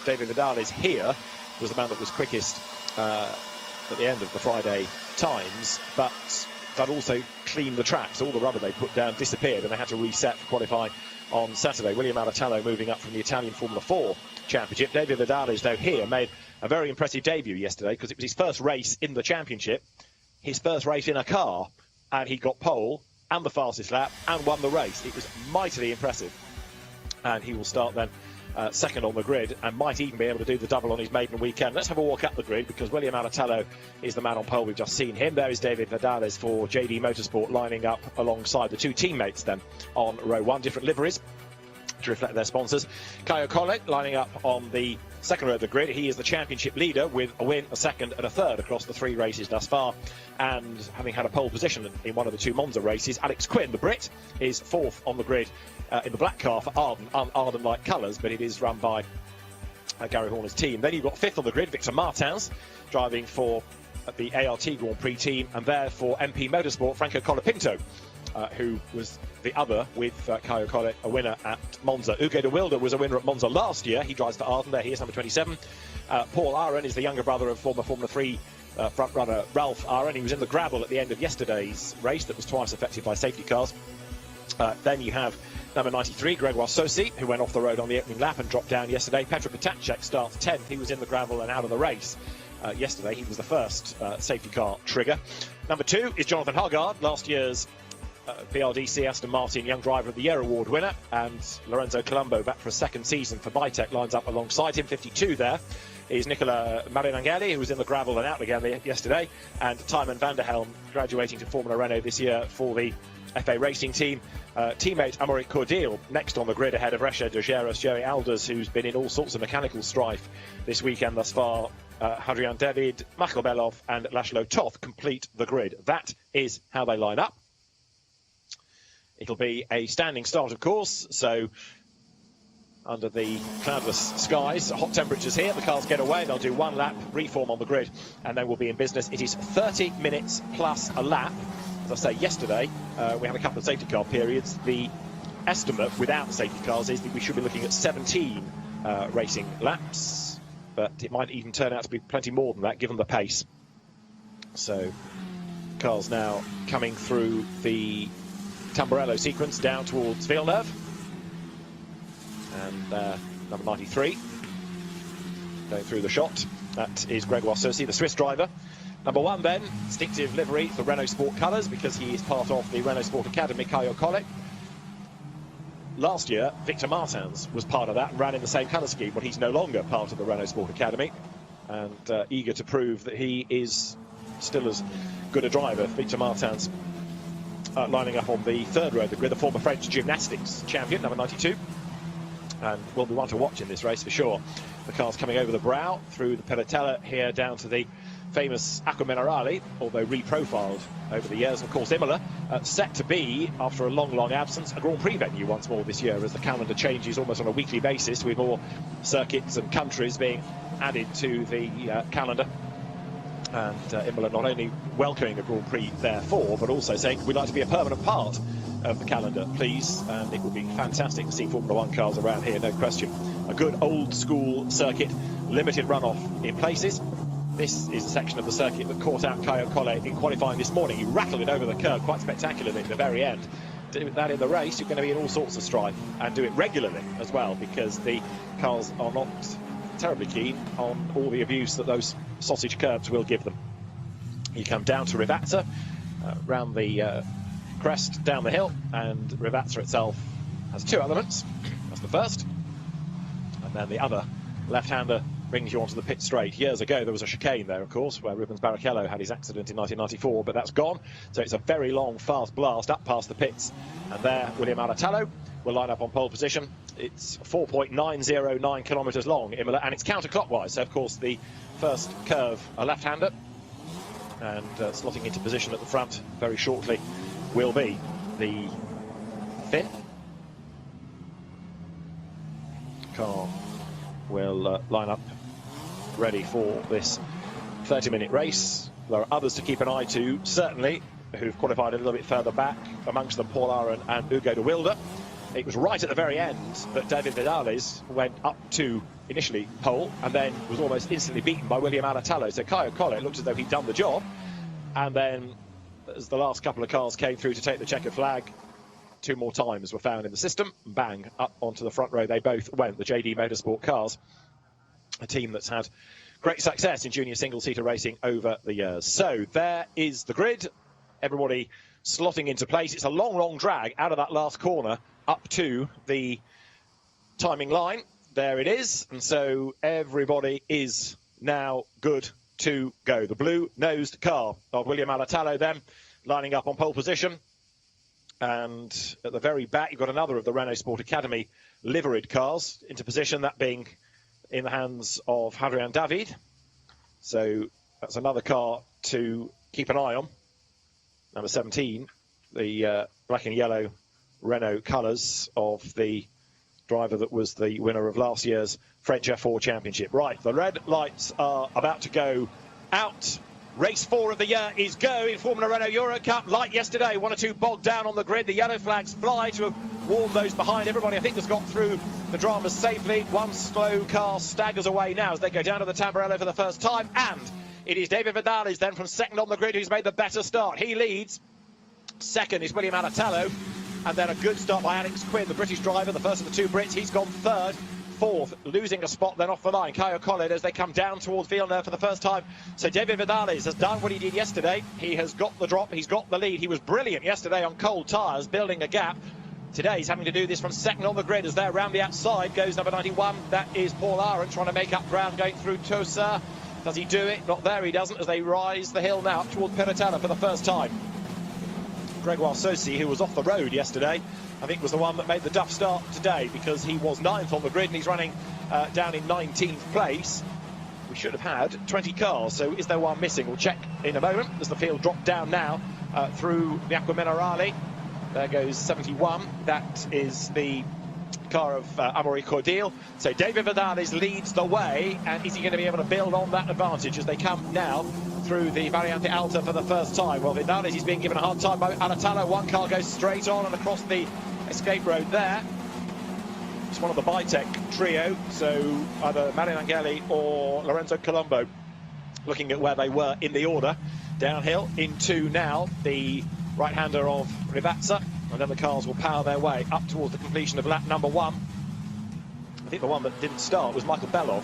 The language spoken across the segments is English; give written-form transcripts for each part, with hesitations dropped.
David Vidales here was the man that was quickest at the end of the Friday times, but that also cleaned the track, so all the rubber they put down disappeared and they had to reset for qualifying on Saturday. William Alatalo moving up from the Italian Formula 4 Championship. David Vidales, though, here made a very impressive debut yesterday because it was his first race in the championship, his first race in a car, and he got pole and the fastest lap and won the race. It was mightily impressive, and he will start then second on the grid and might even be able to do the double on his maiden weekend. Let's have a walk up the grid because William Alatalo is the man on pole. We've just seen him. There is David Vidales for JD Motorsport lining up alongside the two teammates then on row one, different liveries to reflect their sponsors. Caio Collet lining up on the second row of the grid. He is the championship leader with a win, a second and a third across the 3 races thus far, and having had a pole position in one of the 2 Monza races. Alex Quinn, the Brit, is 4th on the grid in the black car for Arden-like colours, but it is run by Gary Horner's team. Then you've got 5th on the grid, Victor Martins, driving for the ART Grand Prix team, and there for MP Motorsport, Franco Colapinto, who was the other with Caio Collet, a winner at Monza. Hugo de Wilde was a winner at Monza last year. He drives for Arden. There he is, number 27. Paul Aron is the younger brother of former Formula 3 front runner Ralph Aron. He was in the gravel at the end of yesterday's race that was twice affected by safety cars. Then you have number 93, Gregoire Sosi, who went off the road on the opening lap and dropped down yesterday. Petr Potacek starts 10th. He was in the gravel and out of the race yesterday. He was the first safety car trigger. Number 2 is Jonathan Hugard, last year's BRDC Aston Martin Young Driver of the Year award winner, and Lorenzo Colombo back for a second season for Bitec lines up alongside him. 52 there is Nicola Marinangeli, who was in the gravel and out again yesterday, and Tymon van der Helm graduating to Formula Renault this year for the FA Racing team. Teammate Amaury Cordial next on the grid ahead of Resha de Geras, Joey Alders, who's been in all sorts of mechanical strife this weekend thus far. Hadrian David, Michael Belov and Laszlo Toth complete the grid. That is how they line up. It'll be a standing start, of course, so under the cloudless skies, hot temperatures here, the cars get away, they'll do 1 lap, reform on the grid, and then we'll be in business. It is 30 minutes plus a lap. As I say, yesterday, we had a couple of safety car periods. The estimate without safety cars is that we should be looking at 17 racing laps, but it might even turn out to be plenty more than that, given the pace. So, cars now coming through the Tamburello sequence down towards Villeneuve, and number 93 going through the shot, that is Gregoire Sosi, the Swiss driver. Number 1 then, distinctive livery for Renault Sport colours because he is part of the Renault Sport Academy, Caio Collet. Last year Victor Martins was part of that and ran in the same colour scheme, but he's no longer part of the Renault Sport Academy, and eager to prove that he is still as good a driver. Victor Martins lining up on the 3rd row of the grid, the former French gymnastics champion, number 92, and will be one to watch in this race for sure. The car's coming over the brow through the Pelotella here down to the famous Acqua Minerale, although reprofiled over the years. Of course, Imola set to be, after a long absence, a Grand Prix venue once more this year, as the calendar changes almost on a weekly basis, with more circuits and countries being added to the calendar. And Imola not only welcoming a Grand Prix therefore, but also saying we'd like to be a permanent part of the calendar, please. And it would be fantastic to see Formula 1 cars around here, no question. A good old school circuit, limited runoff in places. This is a section of the circuit that caught out Caio Collet in qualifying this morning. He rattled it over the curb quite spectacularly at the very end. Do that in the race, you're going to be in all sorts of strife, and do it regularly as well, because the cars are not terribly keen on all the abuse that those sausage curbs will give them. You come down to Rivazza, round the crest, down the hill, and Rivazza itself has 2 elements. That's the first, and then the other left-hander brings you onto the pit straight. Years ago there was a chicane there, of course, where Rubens Barrichello had his accident in 1994, but that's gone, so it's a very long fast blast up past the pits, and there William Alatalo will line up on pole position. It's 4.909 kilometres long, Imola, and it's counterclockwise, so of course the first curve a left-hander, and slotting into position at the front very shortly will be the Finn. Car will line up ready for this 30-minute race. There are others to keep an eye to, certainly, who've qualified a little bit further back, amongst them Paul Aron and Hugo de Wilde. It was right at the very end that David Vidales went up to initially pole and then was almost instantly beaten by William Alatalo. So Caio Collet looked as though he'd done the job. And then, as the last couple of cars came through to take the checkered flag, 2 more times were found in the system. Bang, up onto the front row they both went, the JD Motorsport cars, a team that's had great success in junior single-seater racing over the years. So there is the grid, everybody slotting into place. It's a long, long drag out of that last corner up to the timing line. There it is, and so everybody is now good to go. The blue-nosed car of William Alatalo then lining up on pole position. And at the very back, you've got another of the Renault Sport Academy liveried cars into position, that being in the hands of Hadrian David. So that's another car to keep an eye on. Number 17, the black and yellow Renault colours of the driver that was the winner of last year's French F4 Championship. Right, the red lights are about to go out. Race 4 of the year is go in Formula Renault Eurocup. Like yesterday, 1 or 2 bogged down on the grid. The yellow flags fly to have warned those behind. Everybody, I think, has got through the dramas safely. One slow car staggers away now as they go down to the Tamburello for the first time. And it is David Vidales then from second on the grid who's made the better start. He leads. Second is William Alatalo. And then a good start by Alex Quinn, the British driver, the first of the 2 Brits. He's gone third. Fourth, losing a spot then off the line, Caio Collet, as they come down towards Villeneuve for the first time. So David Vidales has done what he did yesterday. He has got the drop, he's got the lead. He was brilliant yesterday on cold tyres, building a gap. Today he's having to do this from second on the grid as they're round the outside. Goes number 91, that is Paul Aron, trying to make up ground going through Tatuus. Does he do it? Not there, he doesn't, as they rise the hill now up towards Piratella for the first time. Gregoire Saucy, who was off the road yesterday, I think was the one that made the duff start today, because he was 9th on the grid and he's running down in 19th place. We should have had 20 cars, so is there one missing? We'll check in a moment as the field dropped down now through the Acqua Minerale. There goes 71. That is the car of Amaury Cordil. So David Vidales leads the way, and is he going to be able to build on that advantage as they come now through the Variante Alta for the first time? Well, Vidales is being given a hard time by Alatalo. One car goes straight on and across the escape road there. It's one of the Bitec trio, so either Mario Angeli or Lorenzo Colombo looking at where they were in the order. Downhill into now the right-hander of Rivazza, and then the cars will power their way up towards the completion of lap number 1. I think the one that didn't start was Michael Belov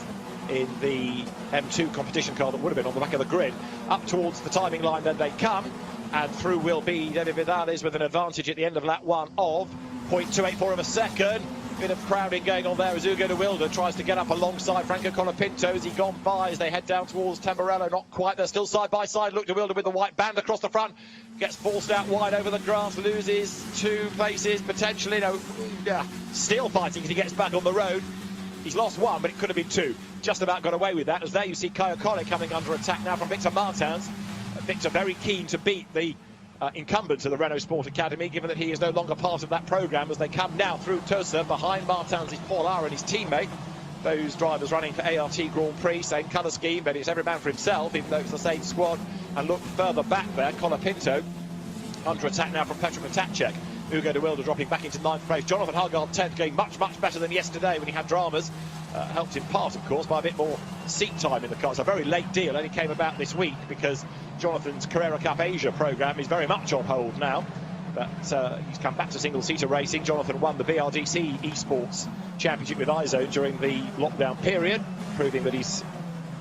in the M2 competition car that would have been on the back of the grid. Up towards the timing line then they come, and through will be David Vidales with an advantage at the end of lap 1 of 0.284 of a second. Bit of crowding going on there as Hugo de Wilde tries to get up alongside Franco Colapinto. Has he gone by as they head down towards Tamburello? Not quite, they're still side by side. Look, de Wilde with the white band across the front, gets forced out wide over the grass, loses 2 places potentially. No, yeah, still fighting as he gets back on the road. He's lost 1, but it could have been 2. Just about got away with that, as there you see Caio Collet coming under attack now from Victor Martins. Victor very keen to beat the incumbent of the Renault Sport Academy, given that he is no longer part of that programme, as they come now through Tosa. Behind Martins is Paul Aron, his teammate. Those drivers running for ART Grand Prix, same colour scheme, but it's every man for himself, even though it's the same squad. And look further back there, Colapinto under attack now from Petr Potacek. Hugo de Wilde dropping back into 9th place. Jonathan Hugard 10th, going much, much better than yesterday when he had dramas. Helped in part, of course, by a bit more seat time in the car. It's a very late deal, only came about this week because Jonathan's Carrera Cup Asia programme is very much on hold now. But he's come back to single-seater racing. Jonathan won the BRDC Esports Championship with Izo during the lockdown period, proving that he's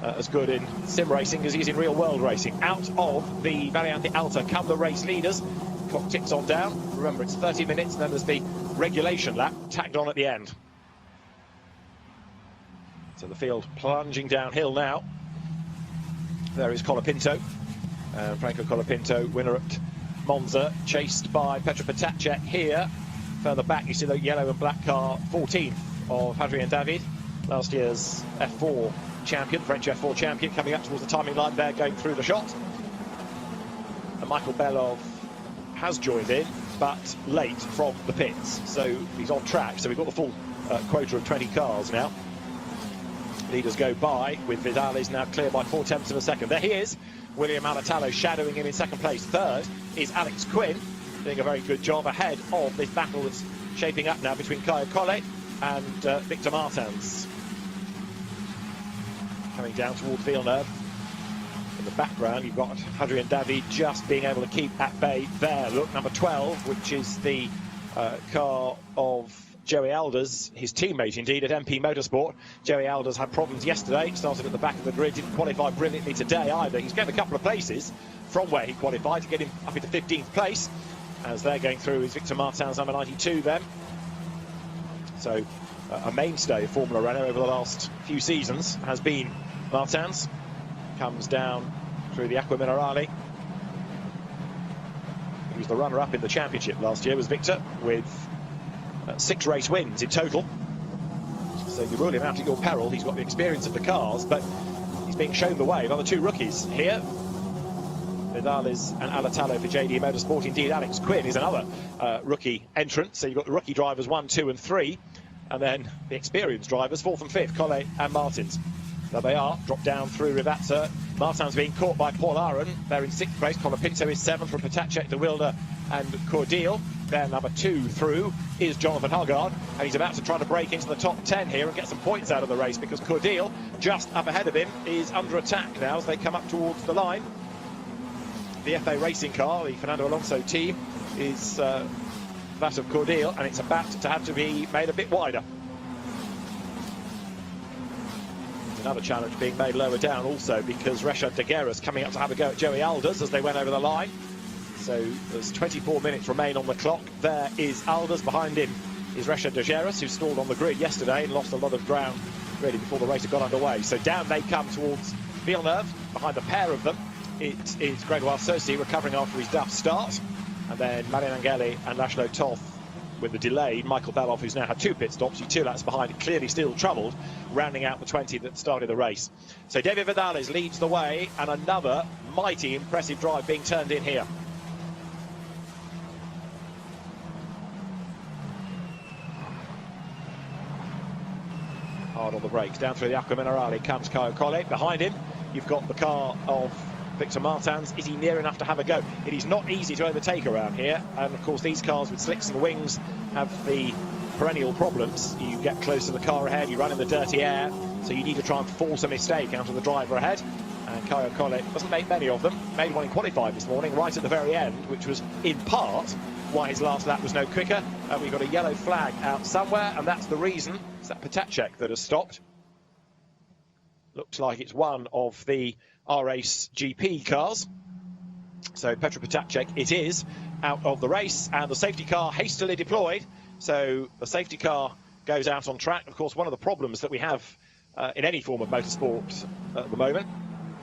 as good in sim racing as he is in real-world racing. Out of the Variante Alta come the race leaders. Clock ticks on down. Remember, it's 30 minutes, and then there's the regulation lap tagged on at the end. So the field plunging downhill now. There is Colapinto. Franco Colapinto, winner at Monza, chased by Petr Potacek here. Further back, you see the yellow and black car, 14th of Hadrian David, last year's F4 champion, French F4 champion, coming up towards the timing line there, going through the shot. And Michael Belov has joined in, but late from the pits, so he's on track. So we've got the full quota of 20 cars now. Leaders go by, with Vidales now clear by 0.4 of a second. There he is, William Alatalo shadowing him in second place. Third is Alex Quinn, doing a very good job ahead of this battle that's shaping up now between Caio Collet and Victor Martins. Coming down towards Villeneuve. In the background, you've got Adrien David just being able to keep at bay there. Look, number 12, which is the car of Joey Alders, his teammate indeed at MP Motorsport. Joey Alders had problems yesterday, started at the back of the grid, didn't qualify brilliantly today either. He's gained a couple of places from where he qualified to get him up into 15th place. As they're going through is Victor Martins, number 92 then. So a mainstay of Formula Renault over the last few seasons has been Martins. Comes down through the Acqua Minerale. He was the runner-up in the championship last year, was Victor, with 6 race wins in total. So you rule him out at your peril. He's got the experience of the cars, but he's being shown the way by the 2 rookies here. Vidales and Alatalo for JD Motorsport. Indeed, Alex Quinn is another rookie entrant. So you've got the rookie drivers 1, 2 and 3. And then the experienced drivers 4th and 5th, Collet and Martins. There they are, dropped down through Rivazza. Martins being caught by Paul Aron. They're in 6th place. Colapinto is 7th from Patacek, De Wilde and Cordial. Then number 2 through is Jonathan Huggard. And he's about to try to break into the top 10 here and get some points out of the race, because Cordial, just up ahead of him, is under attack now as they come up towards the line. The FA racing car, the Fernando Alonso team, is that of Cordial, and it's about to have to be made a bit wider. Another challenge being made lower down also, because Richard de Guerras coming up to have a go at Joey Alders as they went over the line. So there's 24 minutes remain on the clock. There is Alders. Behind him is Richard de Guerras, who stalled on the grid yesterday and lost a lot of ground really before the race had got underway. So down they come towards Villeneuve. Behind the pair of them, it is Gregoire Saucy recovering after his duff start. And then Marin Angeli and Laszlo Toth with the delay. Michael Belov, who's now had 2 pit stops, 2 laps behind, clearly still troubled, rounding out the 20 that started the race. So David Vidales leads the way, and another mighty impressive drive being turned in here. Hard on the brakes, down through the Acqua Minerale comes Caio Collet. Behind him, you've got the car of Victor Martins. Is he near enough to have a go? It is not easy to overtake around here, and of course these cars with slicks and wings have the perennial problems. You get close to the car ahead, you run in the dirty air, so you need to try and force a mistake out of the driver ahead. And Caio Collet doesn't make many of them. Made one in qualifying this morning, right at the very end, which was in part why his last lap was no quicker. We've got a yellow flag out somewhere, and that's the reason. It's that Patacek that has stopped. Looks like it's one of the R-Race GP cars. So Petr Patacek it is, out of the race, and the safety car hastily deployed. So the safety car goes out on track. Of course, one of the problems that we have in any form of motorsport at the moment,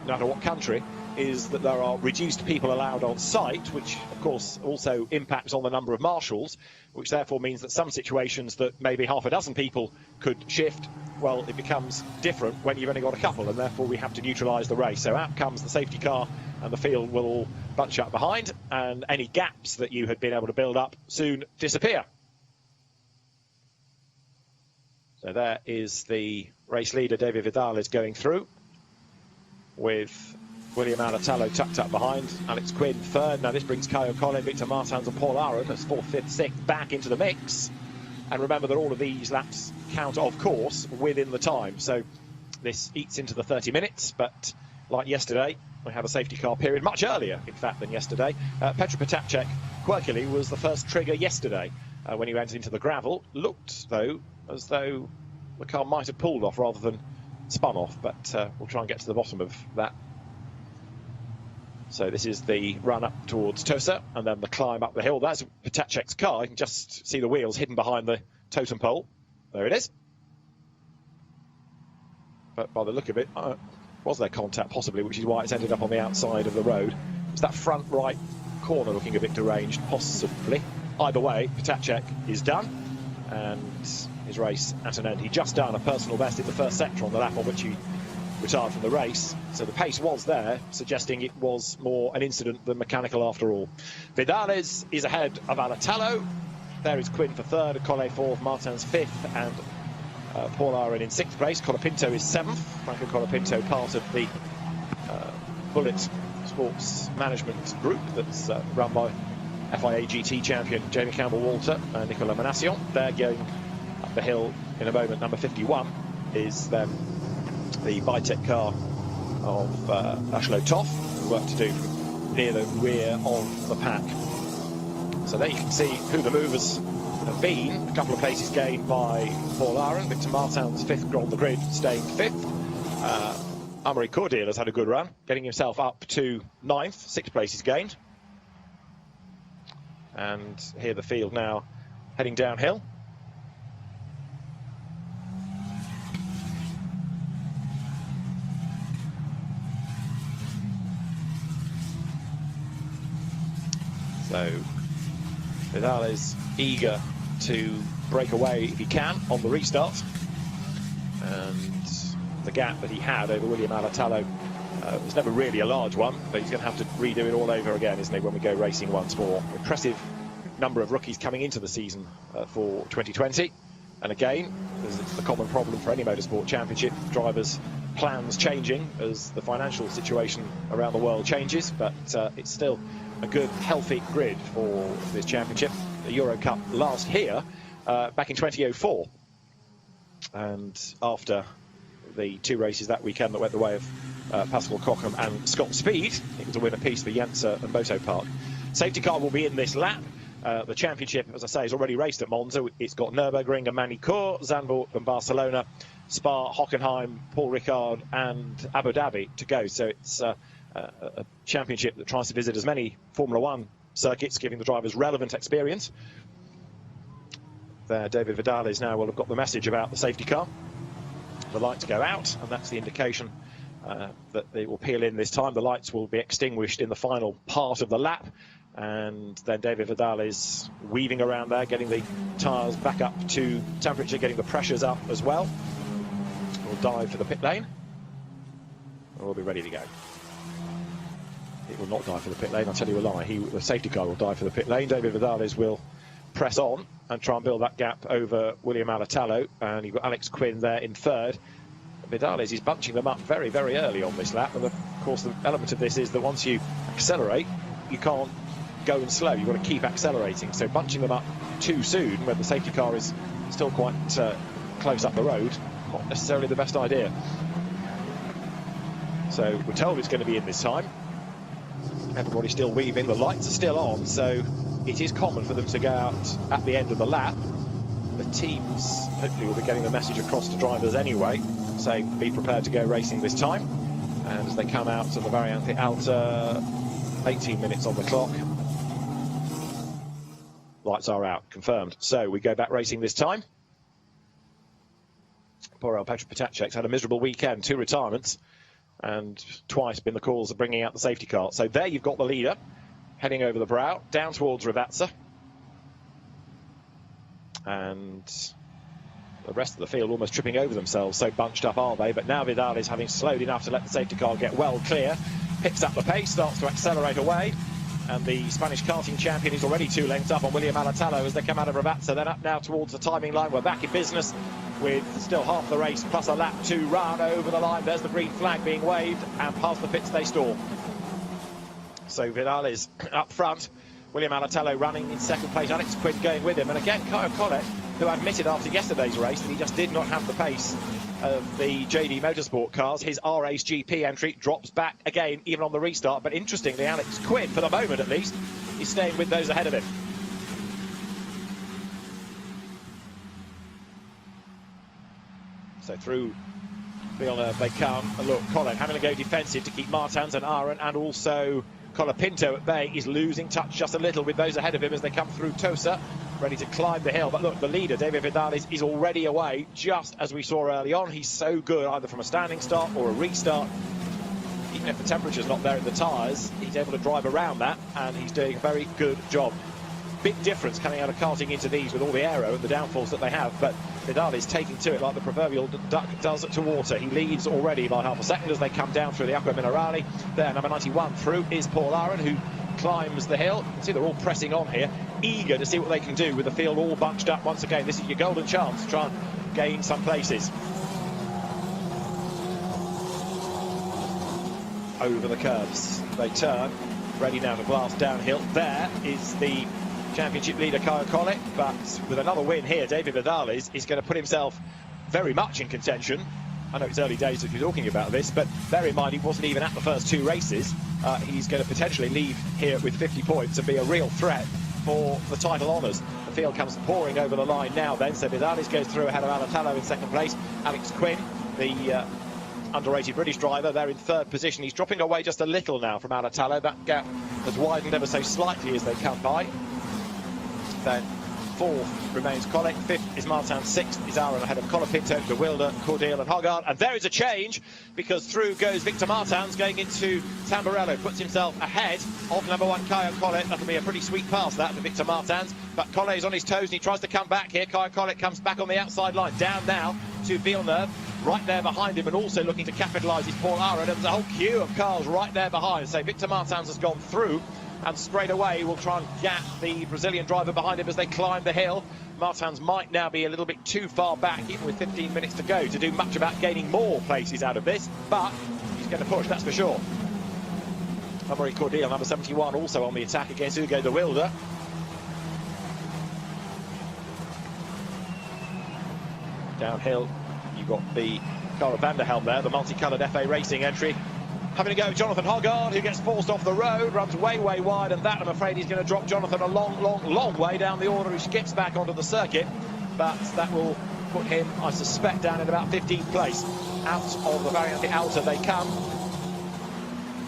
no matter what country, is that there are reduced people allowed on site, which of course also impacts on the number of marshals, which therefore means that some situations that maybe half a dozen people could shift, well, it becomes different when you've only got a couple, and therefore we have to neutralise the race. So out comes the safety car, and the field will all bunch up behind, and any gaps that you had been able to build up soon disappear. So there is the race leader, David Vidales, going through, with William Alatalo tucked up behind, Alex Quinn third. Now this brings Caio Collet, Victor Martins and Paul Aron as 4th, 5th, 6th back into the mix. And remember that all of these laps count, of course, within the time. So this eats into the 30 minutes, but like yesterday, we have a safety car period much earlier, in fact, than yesterday. Petr Patacek, quirkily, was the first trigger yesterday when he went into the gravel. Looked, though, as though the car might have pulled off rather than spun off, but we'll try and get to the bottom of that. So this is the run up towards Tosa, and then the climb up the hill. That's Patacek's car. You can just see the wheels hidden behind the totem pole. There it is. But by the look of it, was there contact possibly, which is why it's ended up on the outside of the road. It's that front right corner looking a bit deranged, possibly. Either way, Patacek is done, and his race at an end. He'd just done a personal best in the first sector on the lap on which he retired from the race, so the pace was there, suggesting it was more an incident than mechanical after all. Vidales is ahead of Alatalo. There is Quinn for 3rd, Collet 4th, Martins 5th, and Paul Aron in 6th place. Colapinto is 7th. Franco Colapinto, part of the Bullet Sports Management Group that's run by FIA GT champion Jamie Campbell-Walter and Nicola Manassian. They're going up the hill in a moment. Number 51 is the Bitec car of Laszlo Toth, who work to do near the rear of the pack. So there you can see who the movers have been. A couple of places gained by Paul Aron. Victor Martin's fifth on the grid, staying fifth. Amaury Cordial has had a good run, getting himself up to ninth, 6 places gained. And here the field now heading downhill. So Vidales eager to break away if he can on the restart. And the gap that he had over William Alatalo was never really a large one, but he's going to have to redo it all over again, isn't he, when we go racing once more. Impressive number of rookies coming into the season for 2020. And again, there's the common problem for any motorsport championship, drivers' plans changing as the financial situation around the world changes, but it's still a good, healthy grid for this championship. The Eurocup last here back in 2004. And after the 2 races that weekend that went the way of Pascal Cockham and Scott Speed, it was a win apiece for Jansa and Moto Park. Safety car will be in this lap. The championship, as I say, is already raced at Monza. It's got Nürburgring and Manicourt, Zandvoort and Barcelona, Spa, Hockenheim, Paul Ricard and Abu Dhabi to go. So it's a championship that tries to visit as many Formula One circuits, giving the drivers relevant experience. There, David Vidales now will have got the message about the safety car. The lights go out, and that's the indication that they will peel in this time. The lights will be extinguished in the final part of the lap, and then David Vidales weaving around there, getting the tyres back up to temperature, getting the pressures up as well. We'll dive for the pit lane, and we'll be ready to go. It will not dive for the pit lane, I'll tell you a lie. The safety car will dive for the pit lane. David Vidales will press on and try and build that gap over William Alatalo, and you've got Alex Quinn there in third. Vidales is bunching them up very, very early on this lap, and of course the element of this is that once you accelerate, you can't go and slow, you've got to keep accelerating. So bunching them up too soon when the safety car is still quite close up the road, not necessarily the best idea. So we're told it's going to be in this time. Everybody's still weaving, the lights are still on, so it is common for them to go out at the end of the lap. The teams hopefully will be getting the message across to drivers anyway, saying be prepared to go racing this time. And as they come out of the Variante Alta, 18 minutes on the clock. Lights are out, confirmed. So we go back racing this time. Poor old Petr Potacek's had a miserable weekend, 2 retirements, and twice been the cause of bringing out the safety car. So there you've got the leader, heading over the brow, down towards Rivazza. And the rest of the field almost tripping over themselves, so bunched up are they. But now Vidales, having slowed enough to let the safety car get well clear, picks up the pace, starts to accelerate away. And the Spanish karting champion is already 2 lengths up on William Alatalo as they come out of Rivazza. Then up now towards the timing line. We're back in business with still half the race plus a lap to run over the line. There's the green flag being waved, and past the pits they storm. So Vidales up front, William Alatalo running in second place, Alex Quinn going with him. And again, Kyle Collett, who admitted after yesterday's race that he just did not have the pace of the JD Motorsport cars. His R-Ace GP entry drops back again, even on the restart. But interestingly, Alex Quinn, for the moment at least, is staying with those ahead of him. So through Villeneuve they come. And look, Collett having to go defensive to keep Martins and Aron, and also Colapinto at bay is losing touch just a little with those ahead of him as they come through Tosa, ready to climb the hill. But look, the leader, David Vidales, is already away, just as we saw early on. He's so good, either from a standing start or a restart. Even if the temperature's not there in the tyres, he's able to drive around that, and he's doing a very good job. Big difference coming out of karting into these with all the aero and the downforce that they have, but Vidales taking to it like the proverbial duck does to water. He leads already by half a second as they come down through the Acqua Minerale. There, number 91 through is Paul Aron, who climbs the hill. You can see they're all pressing on here, eager to see what they can do with the field all bunched up once again. This is your golden chance to try and gain some places. Over the curves they turn, ready now to blast downhill. There is the championship leader Kyle Collett, but with another win here, David Vidales is going to put himself very much in contention. I know it's early days if you're talking about this, but bear in mind he wasn't even at the first two races. He's going to potentially leave here with 50 points and be a real threat for the title honours. The field comes pouring over the line now then, so Vidales goes through ahead of Alatalo in second place. Alex Quinn, the underrated British driver, there in third position. He's dropping away just a little now from Alatalo. That gap has widened ever so slightly as they come by. Then fourth remains Collett, fifth is Martin, sixth is Aaron ahead of Colapinto, De Wilde, Cordial and Hoggard. And there is a change, because through goes Victor Martins going into Tamburello, puts himself ahead of number one Kyle Collett. That'll be a pretty sweet pass that for Victor Martins, but Collett is on his toes and he tries to come back here. Kyle Collett comes back on the outside line, down now to Villeneuve, right there behind him, and also looking to capitalise is Paul Aaron. There's a whole queue of cars right there behind, so Victor Martins has gone through and straight away will try and gap the Brazilian driver behind him as they climb the hill. Martins might now be a little bit too far back, even with 15 minutes to go, to do much about gaining more places out of this, but he's going to push, that's for sure. Amaury Cordial, number 71, also on the attack against Hugo De Wilde. Downhill, you've got the Cara Vanderhelm there, the multicoloured FA Racing entry. Having a go, Jonathan Hoggard, who gets forced off the road, runs way wide, and that, I'm afraid, he's going to drop Jonathan a long way down the order, who skips back onto the circuit, but that will put him, I suspect, down in about 15th place. Out of the Variante Alta they come.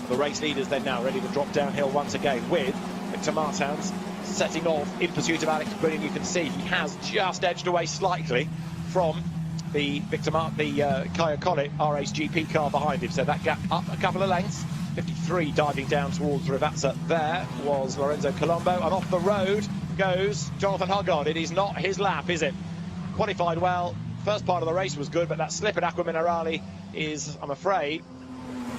The race leaders then now ready to drop downhill once again, with Victor Martins setting off in pursuit of Alex Quinn. You can see he has just edged away slightly from the Kyle Collett RAce GP car behind him, so that gap up a couple of lengths. 53 diving down towards Rivazza. There was Lorenzo Colombo, and off the road goes Jonathan Hoggard. It is not his lap, is it? Qualified well, first part of the race was good, but that slip at Acqua Minerale is, I'm afraid,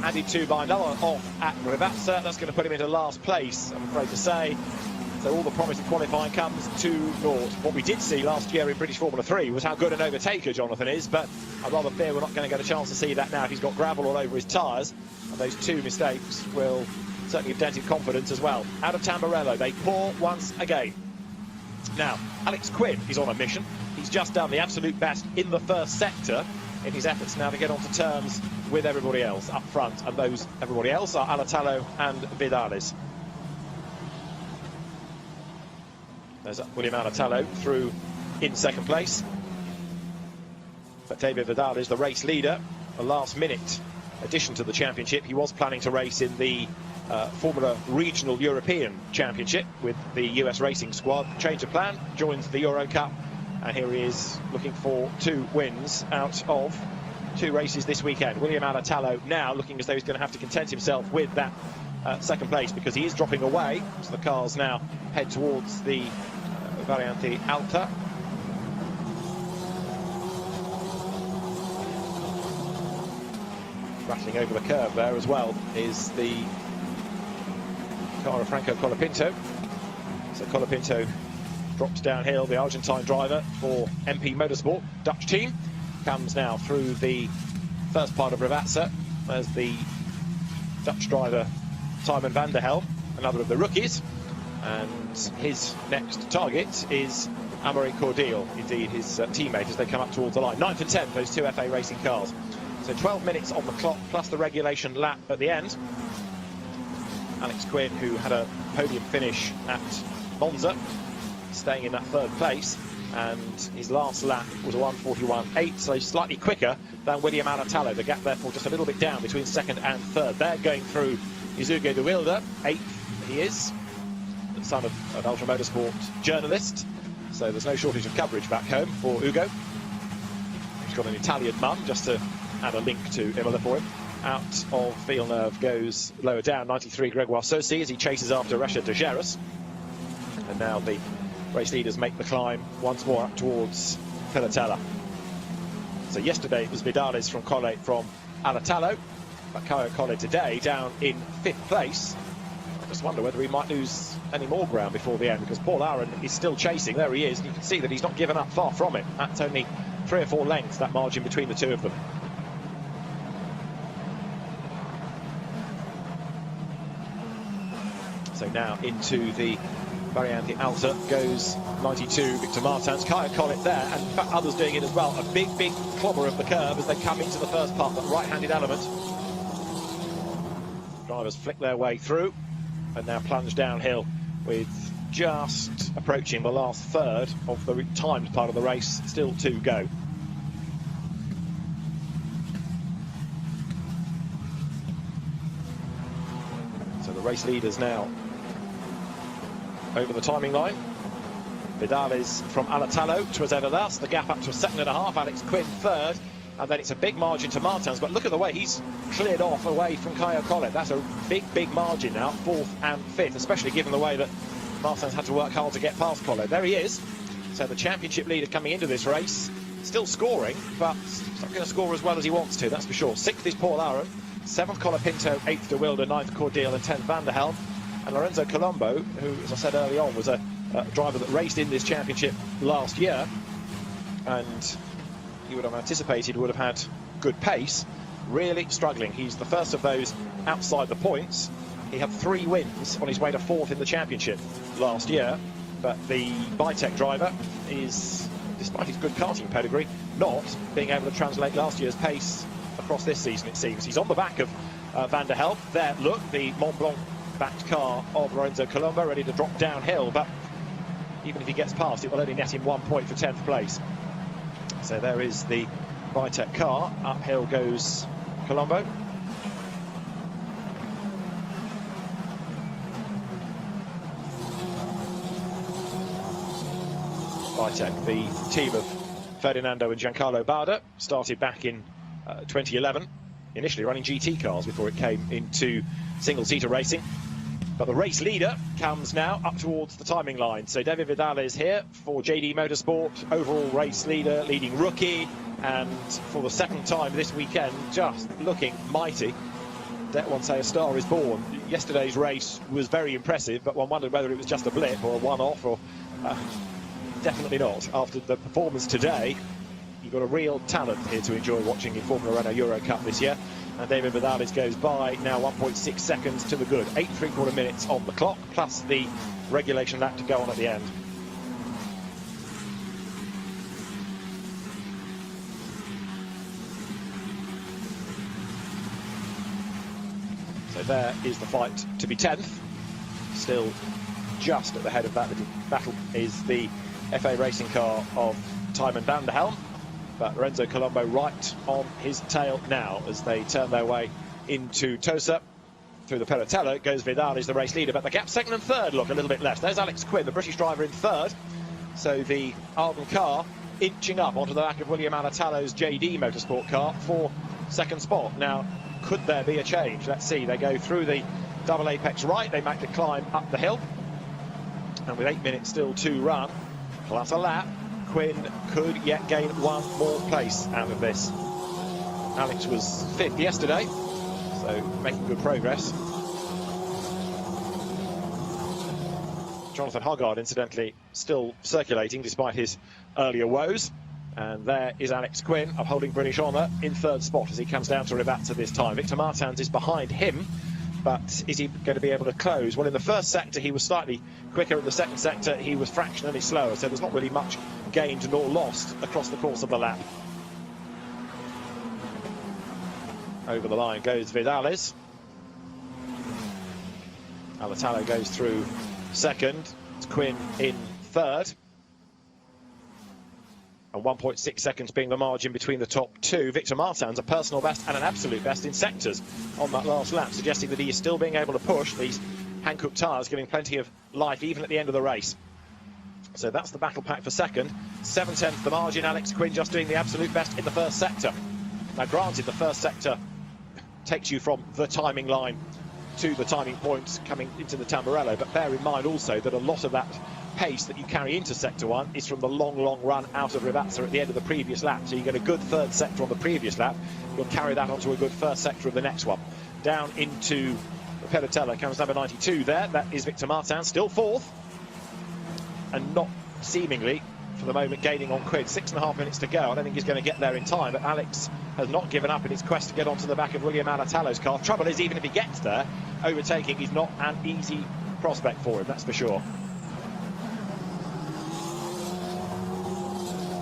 added to by another off at Rivazza. That's going to put him into last place, I'm afraid to say. So all the promise of qualifying comes to naught. What we did see last year in British Formula 3 was how good an overtaker Jonathan is, but I rather fear we're not going to get a chance to see that now if he's got gravel all over his tyres. And those two mistakes will certainly have dented confidence as well. Out of Tamburello, they pour once again. Now, Alex Quinn is on a mission. He's just done the absolute best in the first sector in his efforts now to get onto terms with everybody else up front, and those everybody else are Alatalo and Vidales. There's William Alatalo through in second place. But David Vidales, the race leader, a last-minute addition to the championship. He was planning to race in the Formula Regional European Championship with the US racing squad. Change of plan, joins the Eurocup, and here he is looking for 2 wins out of 2 races this weekend. William Alatalo now looking as though he's going to have to content himself with that second place, because he is dropping away, so the cars now head towards the Variante Alta. Rattling over the curve there as well is the car of Franco Colapinto. So Colapinto drops downhill, the Argentine driver for MP Motorsport, Dutch team, comes now through the first part of Rivazza as the Dutch driver Simon van der Helm, another of the rookies, and his next target is Amaury Cordial, indeed his teammate, as they come up towards the line. 9th and 10th, those 2 FA racing cars. So 12 minutes on the clock, plus the regulation lap at the end. Alex Quinn, who had a podium finish at Monza, staying in that 3rd place, and his last lap was a 1:41.8, so slightly quicker than William Alatalo. The gap therefore just a little bit down between 2nd and 3rd. They're going through is Hugo De Wilde, 8th he is, the son of an Ultra Motorsport journalist, so there's no shortage of coverage back home for Hugo. He's got an Italian mum, just to add a link to Imola for him. Out of Villeneuve goes lower down, 93 Gregoire Saucy, as he chases after Rasha de Geras. And now the race leaders make the climb once more up towards Pilatella. So yesterday it was Vidales from Collett from Alatalo, but Kyle Collett today down in 5th place. I just wonder whether he might lose any more ground before the end, because Paul Aaron is still chasing. There he is, and you can see that he's not given up far from it. That's only 3 or 4 lengths, that margin between the 2 of them. So now into the Variante Alta goes 92, Victor Martins, Kaya Collet there, and in fact others doing it as well. A big clobber of the curve as they come into the first part, that right-handed element. Drivers flick their way through and now plunge downhill with just approaching the last third of the timed part of the race, still to go. So the race leaders now over the timing line. Vidales from Alatalo to ahead of us. The gap up to a second and a half. Alex Quinn third. And then it's a big margin to Martins. But look at the way he's cleared off away from Kaya Collet. That's a big margin now, fourth and fifth, especially given the way that Martins had to work hard to get past Collet. There he is. So the championship leader coming into this race, still scoring, but he's not going to score as well as he wants to, that's for sure. Sixth is Paul Aron, seventh Colapinto, eighth De Wilde, ninth Cordial, and 10th Van der Helm. And Lorenzo Colombo, who, as I said early on, was a driver that raced in this championship last year, and you would have anticipated would have had good pace, really struggling. He's the first of those outside the points. He had 3 wins on his way to fourth in the championship last year, but the Vitek driver is, despite his good karting pedigree, not being able to translate last year's pace across this season, it seems. He's on the back of Van der Helm. There, look, the Mont Blanc backed car of Lorenzo Colombo ready to drop downhill, but even if he gets past, it will only net him 1 point for 10th place. So there is the Vitek car. Uphill goes Colombo. Vitek, the team of Ferdinando and Giancarlo Bada, started back in 2011, initially running GT cars before it came into single-seater racing. But the race leader comes now up towards the timing line. So David Vidales here for JD Motorsport, overall race leader, leading rookie, and for the second time this weekend, just looking mighty. Let one say a star is born. Yesterday's race was very impressive, but one wondered whether it was just a blip or a one-off, or definitely not. After the performance today, you've got a real talent here to enjoy watching in Formula Renault Eurocup this year. And David Vidales goes by now 1.6 seconds to the good. 8 3/4 minutes on the clock, plus the regulation lap to go on at the end. So there is the fight to be 10th. Still just at the head of that little battle is the FA racing car of Tymon van der Helm. But Lorenzo Colombo right on his tail now as they turn their way into Tosa. Through the Pelotello goes Vidal, is the race leader, but the gap second and third look a little bit less. There's Alex Quinn, the British driver, in third. So the Arden car inching up onto the back of William Alatalo's JD Motorsport car for second spot. Now, could there be a change? Let's see. They go through the double apex right. They make the climb up the hill. And with 8 minutes still to run, plus a lap, Quinn could yet gain one more place out of this. Alex was 5th yesterday, so making good progress. Jonathan Hoggard, incidentally, still circulating despite his earlier woes. And there is Alex Quinn upholding British honour in third spot as he comes down to Rivazza this time. Victor Martins is behind him, but is he going to be able to close? Well, in the first sector he was slightly quicker, in the second sector he was fractionally slower, so there's not really much gained nor lost across the course of the lap. Over the line goes Vidales. Alatalo goes through second. It's Quinn in third. And 1.6 seconds being the margin between the top two. Victor Martins, a personal best and an absolute best in sectors on that last lap, suggesting that he is still being able to push these Hankook tyres, giving plenty of life even at the end of the race. So that's the battle pack for second. 7/10 the margin. Alex Quinn just doing the absolute best in the first sector. Now, granted, the first sector takes you from the timing line to the timing points coming into the Tamburello, but bear in mind also that a lot of that pace that you carry into sector 1 is from the long run out of Rivazza at the end of the previous lap. So you get a good third sector on the previous lap, you'll carry that onto a good first sector of the next one. Down into the Pelotello comes number 92 there. That is Victor Martins, still fourth, and not seemingly for the moment gaining on Quinn. 6.5 minutes to go. I don't think he's going to get there in time, but Alex has not given up in his quest to get onto the back of William Alatalo's car. Trouble is, even if he gets there, overtaking is not an easy prospect for him, that's for sure.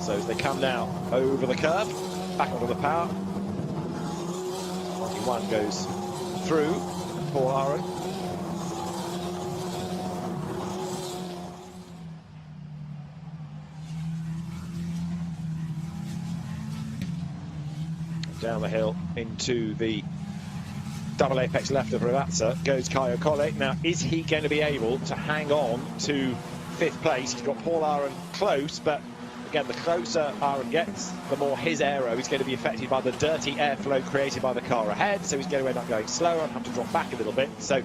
So as they come now over the curve, back onto the power. 21 goes through Paul Aaron. Down the hill into the double apex left of Ravazza goes Caio Collet. Now, is he going to be able to hang on to 5th place? He's got Paul Aaron close, but again, the closer Aaron gets, the more his aero is going to be affected by the dirty airflow created by the car ahead, so he's going to end up going slower and have to drop back a little bit. So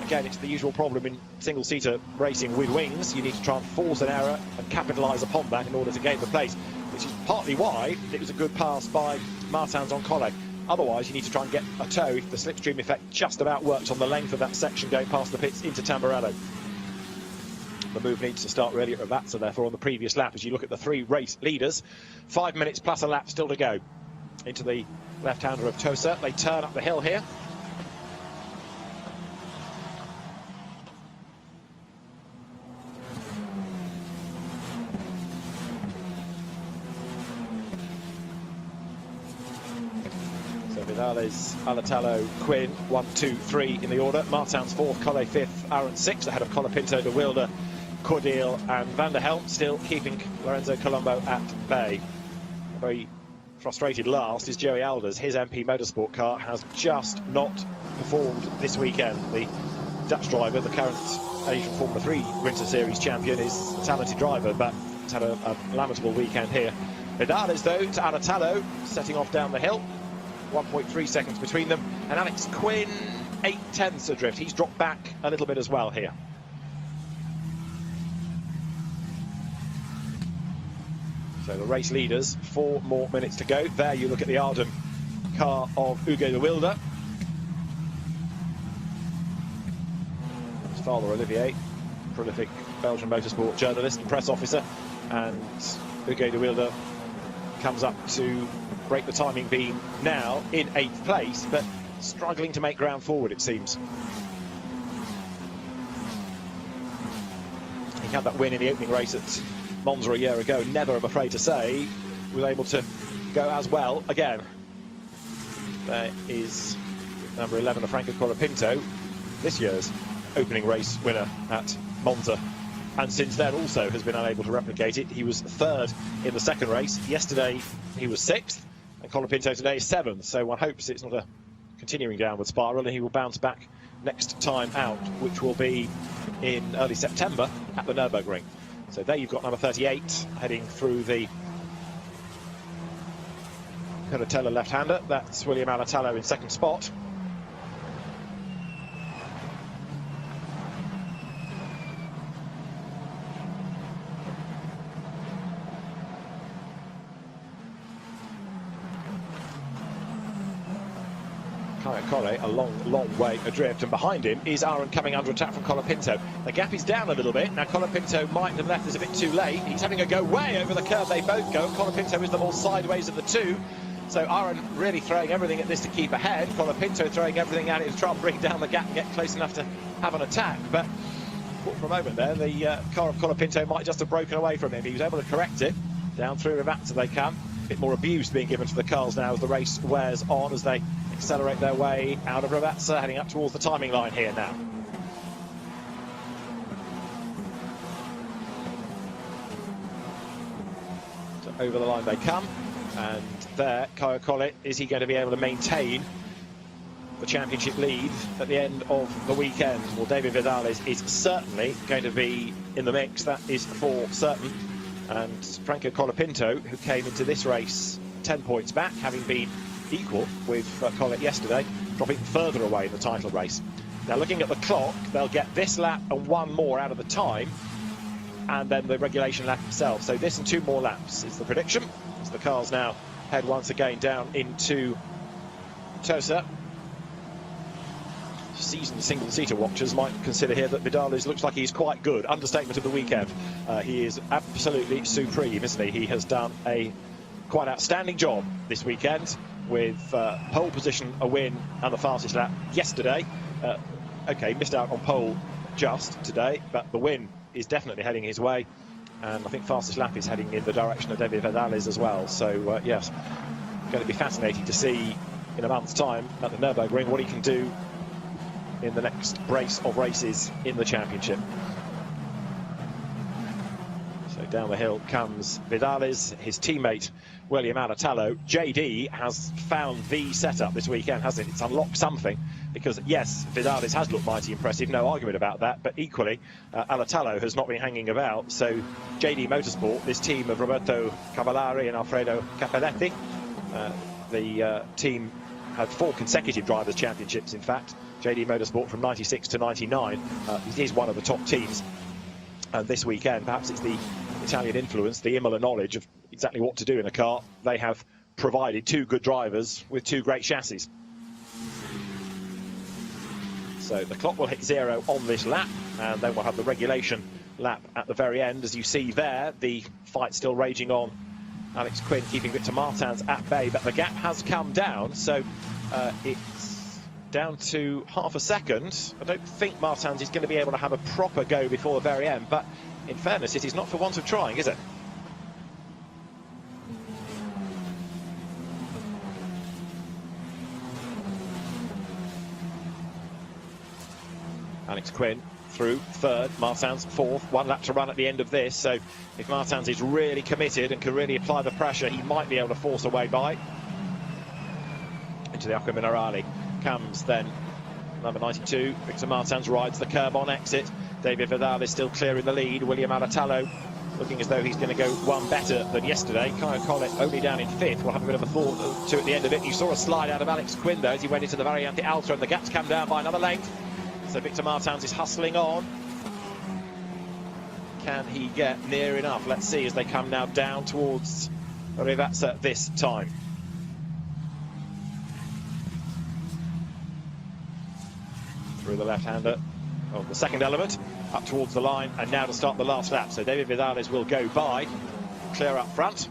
again, it's the usual problem in single-seater racing with wings. You need to try and force an error and capitalise upon that in order to gain the place, which is partly why it was a good pass by Martins on Collet. Otherwise, you need to try and get a toe if the slipstream effect just about works on the length of that section going past the pits into Tamburello. The move needs to start really at Ravazza, therefore, on the previous lap. As you look at the 3 race leaders, 5 minutes plus a lap still to go into the left-hander of Tosa. They turn up the hill here. Vidales, Alatalo, Quinn, 1, 2, 3 in the order. Martins 4th, Collet 5th, Aaron 6th, ahead of Colapinto, De Wilde, Cordial and Van der Helm, still keeping Lorenzo Colombo at bay. A very frustrated last is Joey Alders. His MP Motorsport car has just not performed this weekend. The Dutch driver, the current Asian Formula 3 Winter Series champion, is a talented driver, but he's had a lamentable weekend here. Vidales, though, to Alatalo, setting off down the hill. 1.3 seconds between them, and Alex Quinn 0.8 adrift. He's dropped back a little bit as well here. So the race leaders, 4 more minutes to go. There you look at the Arden car of Hugo de Wilde. His father Olivier, prolific Belgian motorsport journalist and press officer, and Hugo de Wilde comes up to break the timing beam now in 8th place, but struggling to make ground forward, it seems. He had that win in the opening race at Monza a year ago. Never, I'm afraid to say, was able to go as well again. There is number 11 of Franco Colapinto, this year's opening race winner at Monza, and since then also has been unable to replicate it. He was 3rd in the second race. Yesterday he was 6th, and Colapinto today is 7th, so one hopes it's not a continuing downward spiral and he will bounce back next time out, which will be in early September at the Nürburgring. So there you've got number 38 heading through the Piratella left-hander. That's William Alatalo in 2nd spot. Collet, a long way adrift, and behind him is Aaron coming under attack from Colapinto. The gap is down a little bit. Now Colapinto might have left us a bit too late. He's having a go way over the curve. They both go. Colapinto is the more sideways of the two. So Aaron really throwing everything at this to keep ahead. Colapinto throwing everything at it to try and bring down the gap and get close enough to have an attack. But for a moment there, the car of Colapinto might just have broken away from him. He was able to correct it. Down through Ravazza they come. A bit more abuse being given to the cars now as the race wears on, as they accelerate their way out of Ravazza, heading up towards the timing line here now. So over the line they come, and there, Caio Collet, is he going to be able to maintain the championship lead at the end of the weekend? Well, David Vidales is certainly going to be in the mix, that is for certain. And Franco Colapinto, who came into this race 10 points back, having been equal with Collet yesterday, dropping further away in the title race. Now looking at the clock, they'll get this lap and 1 more out of the time, and then the regulation lap itself. So this and 2 more laps is the prediction, as the cars now head once again down into Tosa. Seasoned single-seater watchers might consider here that Vidales looks like he's quite good. Understatement of the weekend. He is absolutely supreme, isn't he? He has done a quite outstanding job this weekend, with pole position, a win and the fastest lap yesterday. Okay, missed out on pole just today, but the win is definitely heading his way, and I think fastest lap is heading in the direction of David Vidales as well. So yes, going to be fascinating to see in a month's time at the Nürburgring what he can do in the next brace of races in the championship. So down the hill comes Vidales, his teammate William Alatalo. JD has found the setup this weekend, hasn't it? It's unlocked something, because yes, Vidales has looked mighty impressive, no argument about that, but equally Alatalo has not been hanging about. So JD Motorsport, this team of Roberto Cavallari and Alfredo Capelletti, the team had 4 consecutive drivers' championships, in fact. JD Motorsport from 96 to 99. It is one of the top teams. And this weekend, perhaps it's the Italian influence, the Imola knowledge of exactly what to do in a car. They have provided 2 good drivers with 2 great chassis. So the clock will hit 0 on this lap, and then we'll have the regulation lap at the very end. As you see there, the fight still raging on. Alex Quinn keeping Victor Martins at bay, but the gap has come down, so it's down to half a second. I don't think Martins is going to be able to have a proper go before the very end, but in fairness, it is not for want of trying, is it? Alex Quinn through third, Martins fourth, 1 lap to run at the end of this. So if Martins is really committed and can really apply the pressure, he might be able to force a way by. Into the Acqua Minerale comes then number 92, Victor Martins rides the curb on exit. David Vidales still clear in the lead. William Alatalo looking as though he's going to go one better than yesterday. Kyle Collett only down in 5th. We'll have a bit of a thought to at the end of it. You saw a slide out of Alex Quinn though as he went into the Variante Alta, and the gap's come down by another length. So Victor Martins is hustling on. Can he get near enough? Let's see as they come now down towards Rivazza this time. Through the left-hander on the second element, up towards the line, and now to start the last lap. So David Vidales will go by, clear up front.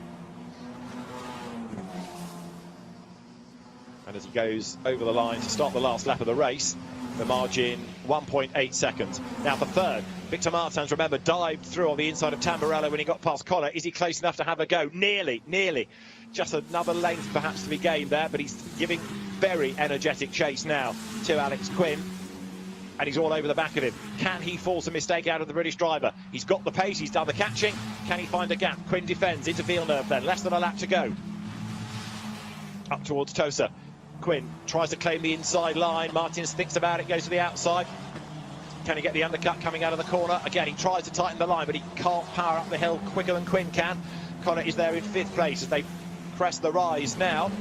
And as he goes over the line to start the last lap of the race, the margin 1.8 seconds. Now for third, Victor Martins, remember, dived through on the inside of Tamburello when he got past Collett. Is he close enough to have a go? Nearly. Just another length perhaps to be gained there, but he's giving very energetic chase now to Alex Quinn. And he's all over the back of him. Can he force a mistake out of the British driver? He's got the pace, he's done the catching. Can he find a gap? Quinn defends into Villeneuve then, less than a lap to go. Up towards Tosa. Quinn tries to claim the inside line. Martins thinks about it, goes to the outside. Can he get the undercut coming out of the corner? Again, he tries to tighten the line, but he can't power up the hill quicker than Quinn can. Collett is there in 5th place as they crest the rise now.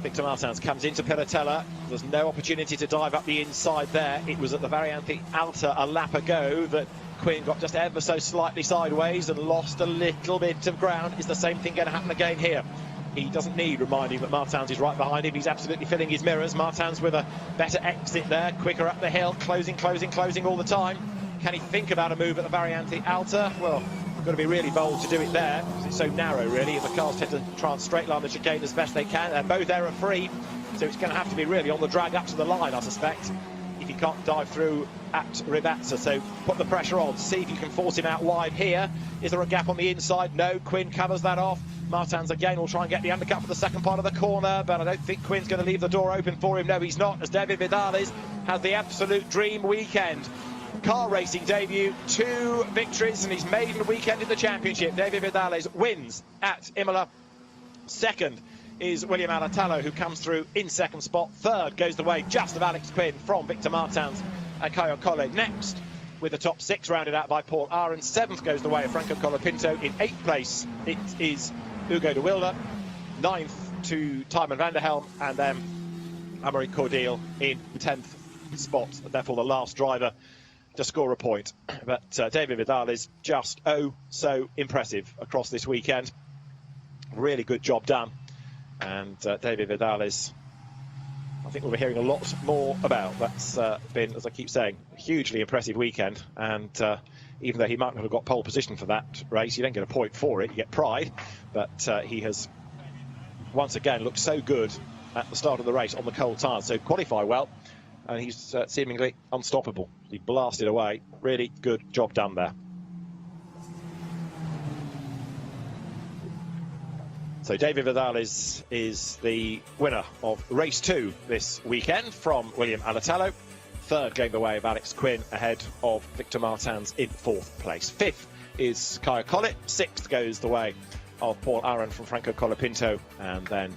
Victor Martins comes into Piratella. There's no opportunity to dive up the inside there. It was at the Variante Alta a lap ago that Quinn got just ever so slightly sideways and lost a little bit of ground. Is the same thing going to happen again here? He doesn't need reminding that Martins is right behind him. He's absolutely filling his mirrors. Martins with a better exit there, quicker up the hill, closing all the time. Can he think about a move at the Variante Alta? Well, got to be really bold to do it there, because it's so narrow really, and the cars tend to try and straight line the chicane as best they can. They're both error free, so it's going to have to be really on the drag up to the line, I suspect, if he can't dive through at Rivazza. So put the pressure on, see if you can force him out wide here. Is there a gap on the inside? No, Quinn covers that off. Martins again will try and get the undercut for the second part of the corner, but I don't think Quinn's going to leave the door open for him. No, he's not, as David Vidales has the absolute dream weekend. Car racing debut, 2 victories in his maiden weekend in the championship. David Vidales wins at Imola. Second is William Alatalo, who comes through in 2nd spot. Third goes the way just of Alex Quinn from Victor Martins and Kyle Collett. Next, with the top 6 rounded out by Paul Aron. 7th goes the way of Franco Colapinto. In 8th place, it is Hugo de Wilde. 9th to Tymon van der Helm, and then Amaury Cordeel in 10th spot. Therefore, the last driver to score a point. But David Vidales just so impressive across this weekend. Really good job done. And David Vidales, I think we'll be hearing a lot more about. That's been, as I keep saying, a hugely impressive weekend. And even though he might not have got pole position for that race, you don't get a point for it, you get pride. But he has once again looked so good at the start of the race on the cold tyres. So qualify well, and he's seemingly unstoppable. He blasted away. Really good job done there. So David Vidales is the winner of race 2 this weekend from William Alatalo. Third going the way of Alex Quinn, ahead of Victor Martins in 4th place. 5th is Caio Collet. 6th goes the way of Paul Aron from Franco Colapinto, and then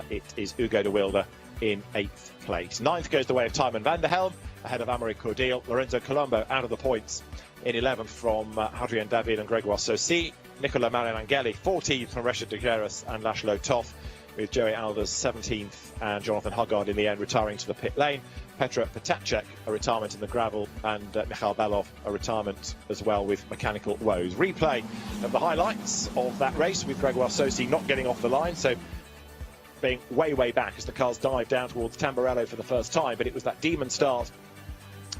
it is Hugo de Wilde in 8th place. 9th goes the way of Tymon van der Helm, ahead of Amaury Cordial. Lorenzo Colombo out of the points in 11th from Hadrien David and Gregoire Saucy. Nicola Marinangeli 14th from Richard de Geras and Laszlo Toth, with Joey Alders 17th and Jonathan Huggard in the end retiring to the pit lane. Petra Potacek a retirement in the gravel, and Michal Belov a retirement as well with mechanical woes. Replay of the highlights of that race with Gregoire Saucy not getting off the line, so being way back as the cars dive down towards Tamburello for the first time. But it was that demon start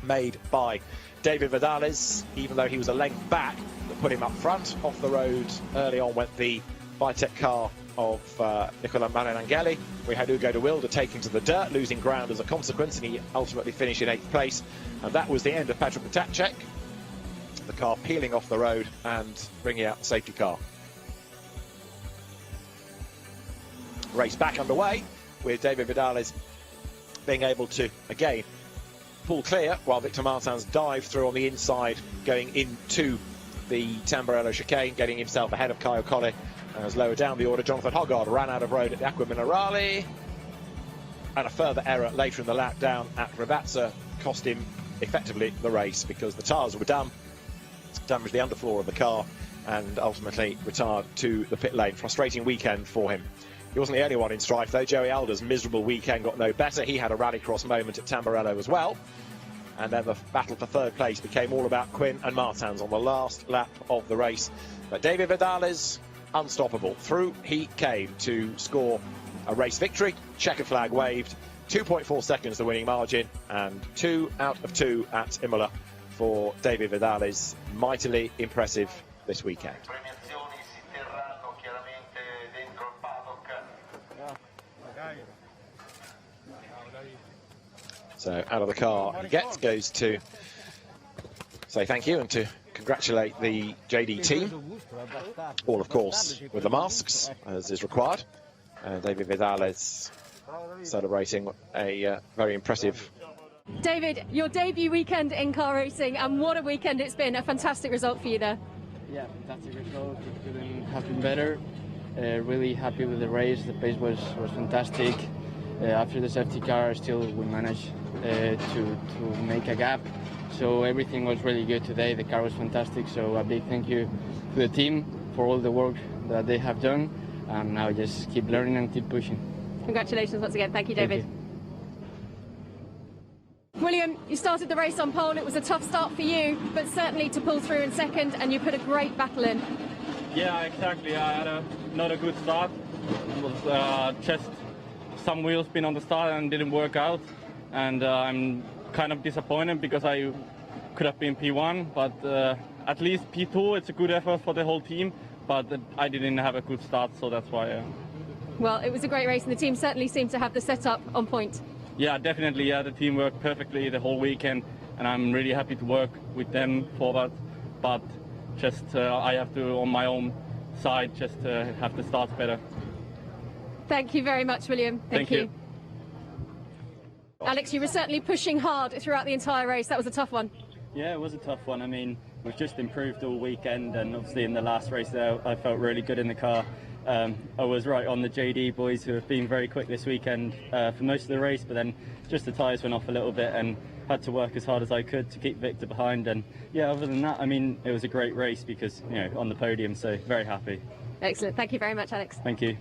made by David Vidales, even though he was a length back, that put him up front. Off the road early on went the Vitek car of Nicola Marinangeli. We had Hugo de Wilde taking to the dirt, losing ground as a consequence, and he ultimately finished in 8th place. And that was the end of Petra Potacek, the car peeling off the road and bringing out the safety car. Race back underway with David Vidales being able to again pull clear while Victor Martins dived through on the inside, going into the Tamburello chicane, getting himself ahead of Caio Collet. As lower down the order, Jonathan Huggard ran out of road at the Acqua Minerale, and a further error later in the lap down at Rivazza cost him effectively the race, because the tyres were done, damaged the underfloor of the car, and ultimately retired to the pit lane. Frustrating weekend for him. He wasn't the only one in strife though. Joey Alder's miserable weekend got no better. He had a rallycross moment at Tamburello as well. And then the battle for 3rd place became all about Quinn and Martins on the last lap of the race. But David Vidales, unstoppable. Through he came to score a race victory. Checker flag waved. 2.4 seconds the winning margin, and 2 out of 2 at Imola for David Vidales. Mightily impressive this weekend. So out of the car he goes to say thank you and to congratulate the JD team, all of course with the masks as is required. David Vidales celebrating a very impressive. David, your debut weekend in car racing, and what a weekend it's been. A fantastic result for you there. Yeah, fantastic result. It couldn't have been better. Really happy with the race. The pace was fantastic. After the safety car, still we managed to make a gap. So everything was really good today. The car was fantastic. So a big thank you to the team for all the work that they have done. And now just keep learning and keep pushing. Congratulations once again. Thank you, David. Thank you. William, you started the race on pole. It was a tough start for you, but certainly to pull through in second, and you put a great battle in. Yeah, exactly. I had not a good start. It was just some wheel spin on the start and didn't work out. And I'm kind of disappointed because I could have been P1, but at least P2, it's a good effort for the whole team. But I didn't have a good start, so that's why. Well, it was a great race, and the team certainly seemed to have the setup on point. Yeah, definitely. Yeah, the team worked perfectly the whole weekend, and I'm really happy to work with them for that. But just I have to, on my own side, just have to start better. Thank you very much, William. Thank you. Alex, you were certainly pushing hard throughout the entire race. That was a tough one. Yeah, it was a tough one. I mean, we've just improved all weekend, and obviously in the last race there, I felt really good in the car. I was right on the JD boys, who have been very quick this weekend for most of the race, but then just the tyres went off a little bit and had to work as hard as I could to keep Victor behind. And yeah, other than that, I mean, it was a great race because, you know, on the podium, so very happy. Excellent. Thank you very much, Alex. Thank you.